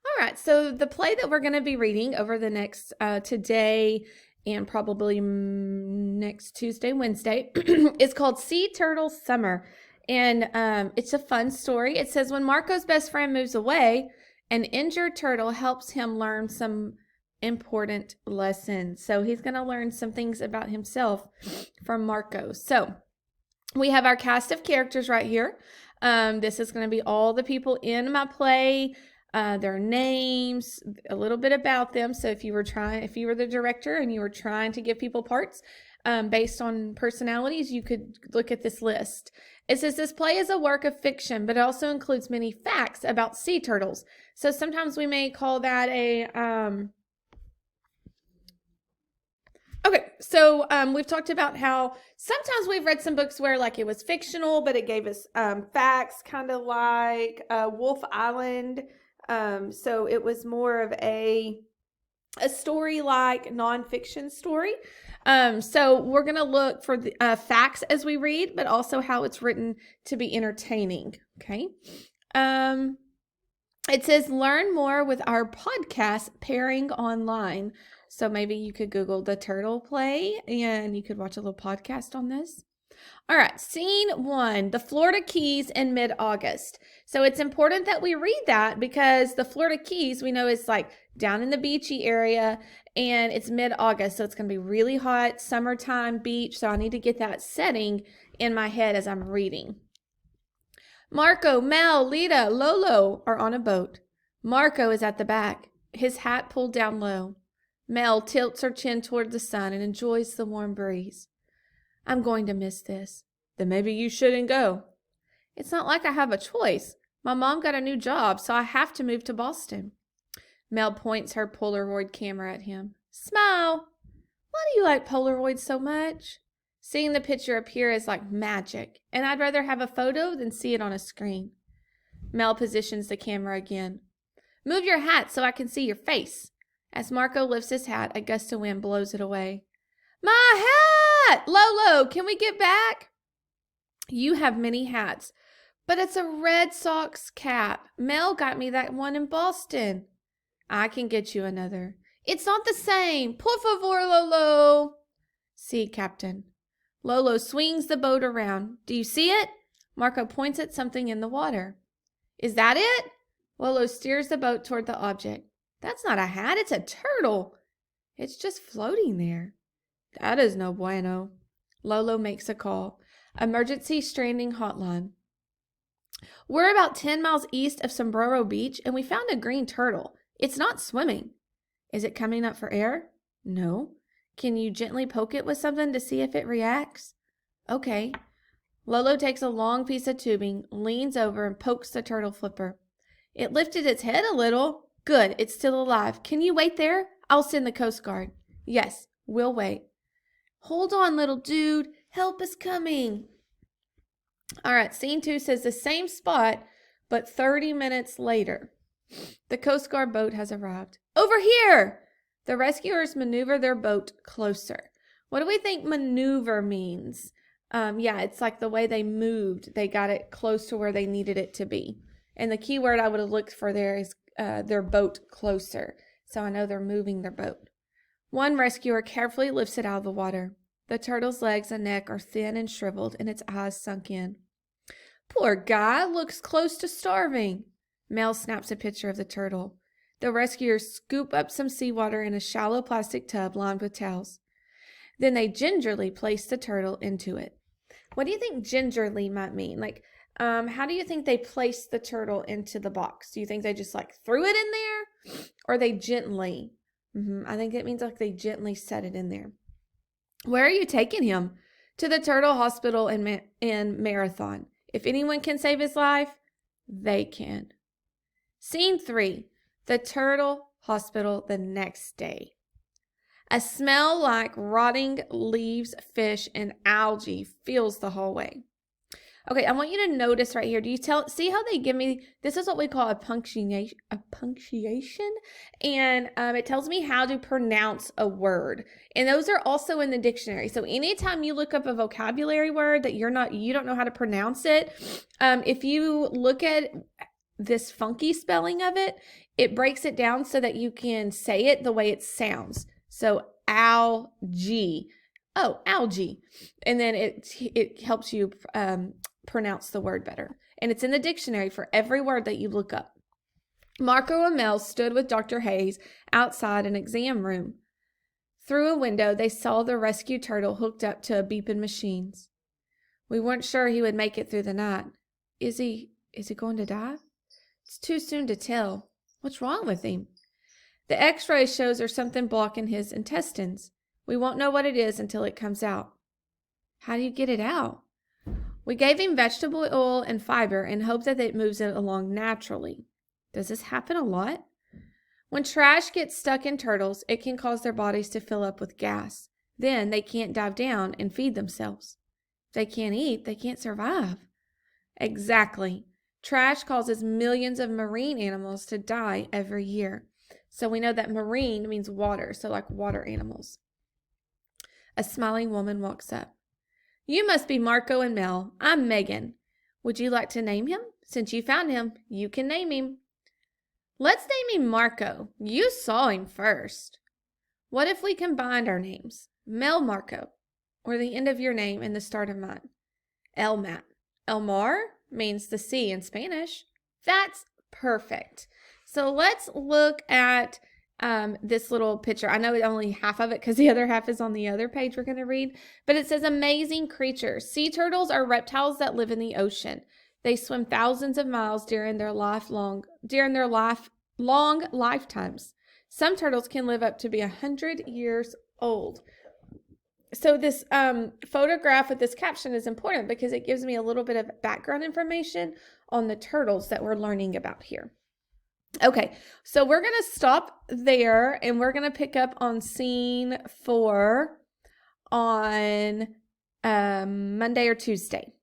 All right, so the play that we're going to be reading over the next today and probably next Tuesday, Wednesday is called Sea Turtle Summer. And it's a fun story. It says when Marco's best friend moves away, an injured turtle helps him learn some important lessons. So he's going to learn some things about himself from Marco. So we have our cast of characters right here. This is going to be all the people in my play. Their names, a little bit about them. So if you were the director and you were trying to give people parts based on personalities, you could look at this list. It says this play is a work of fiction, but it also includes many facts about sea turtles. So sometimes we may call that a okay, so we've talked about how sometimes we've read some books where like it was fictional, but it gave us facts, kind of like Wolf Island. So it was more of a story-like nonfiction story. So we're going to look for the facts as we read, but also how it's written to be entertaining. Okay. It says learn more with our podcast Pairing Online. So maybe you could Google the turtle play and you could watch a little podcast on this. All right, scene 1, the Florida Keys in mid-August. So it's important that we read that because the Florida Keys, we know, is like down in the beachy area and it's mid-August. So it's going to be really hot, summertime beach. So I need to get that setting in my head as I'm reading. Marco, Mel, Lita, Lolo are on a boat. Marco is at the back, his hat pulled down low. Mel tilts her chin toward the sun and enjoys the warm breeze. I'm going to miss this. Then maybe you shouldn't go. It's not like I have a choice. My mom got a new job, so I have to move to Boston. Mel points her Polaroid camera at him. Smile. Why do you like Polaroids so much? Seeing the picture appear is like magic, and I'd rather have a photo than see it on a screen. Mel positions the camera again. Move your hat so I can see your face. As Marco lifts his hat, a gust of wind blows it away. My hat! Lolo, can we get back? You have many hats, but it's a Red Sox cap. Mel got me that one in Boston. I can get you another. It's not the same. Por favor, Lolo. See, Captain. Lolo swings the boat around. Do you see it? Marco points at something in the water. Is that it? Lolo steers the boat toward the object. That's not a hat, it's a turtle. It's just floating there. That is no bueno. Lolo makes a call. Emergency stranding hotline. We're about 10 miles east of Sombrero Beach and we found a green turtle. It's not swimming. Is it coming up for air? No. Can you gently poke it with something to see if it reacts? Okay. Lolo takes a long piece of tubing, leans over and pokes the turtle flipper. It lifted its head a little. Good, it's still alive. Can you wait there? I'll send the Coast Guard. Yes, we'll wait. Hold on, little dude. Help is coming. All right, scene 2 says the same spot, but 30 minutes later. The Coast Guard boat has arrived. Over here! The rescuers maneuver their boat closer. What do we think maneuver means? Yeah, it's like the way they moved. They got it close to where they needed it to be. And the key word I would have looked for there is their boat closer. So I know they're moving their boat. One rescuer carefully lifts it out of the water. The turtle's legs and neck are thin and shriveled and its eyes sunk in. Poor guy, looks close to starving. Mel snaps a picture of the turtle. The rescuers scoop up some seawater in a shallow plastic tub lined with towels. Then they gingerly place the turtle into it. What do you think gingerly might mean? Like, how do you think they placed the turtle into the box? Do you think they just like threw it in there? Or they gently? I think it means like they gently set it in there. Where are you taking him? To the turtle hospital in Marathon. If anyone can save his life, they can. Scene 3. The turtle hospital the next day. A smell like rotting leaves, fish, and algae fills the hallway. Okay, I want you to notice right here. Do you see how they give me, this is what we call a punctuation, and it tells me how to pronounce a word. And those are also in the dictionary. So anytime you look up a vocabulary word that you don't know how to pronounce it, if you look at this funky spelling of it, it breaks it down so that you can say it the way it sounds. So algae. Oh, algae. And then it helps you pronounce the word better. And it's in the dictionary for every word that you look up. Marco and Mel stood with Dr. Hayes outside an exam room. Through a window, they saw the rescue turtle hooked up to a beeping machines. We weren't sure he would make it through the night. Is he going to die? It's too soon to tell. What's wrong with him? The x-ray shows there's something blocking his intestines. We won't know what it is until it comes out. How do you get it out? We gave him vegetable oil and fiber and hope that it moves it along naturally. Does this happen a lot? When trash gets stuck in turtles, it can cause their bodies to fill up with gas. Then they can't dive down and feed themselves. If they can't eat, they can't survive. Exactly. Trash causes millions of marine animals to die every year. So we know that marine means water, so like water animals. A smiling woman walks up. You must be Marco and Mel. I'm Megan. Would you like to name him? Since you found him, you can name him. Let's name him Marco. You saw him first. What if we combined our names? Mel Marco, or the end of your name and the start of mine. Elmat. Elmar means the sea in Spanish. That's perfect. So let's look at this little picture. I know only half of it because the other half is on the other page we're going to read. But it says amazing creatures. Sea turtles are reptiles that live in the ocean. They swim thousands of miles during their lifelong lifetimes. Some turtles can live up to be 100 years old. So this photograph with this caption is important because it gives me a little bit of background information on the turtles that we're learning about here. Okay, so we're going to stop there and we're going to pick up on scene 4 on Monday or Tuesday.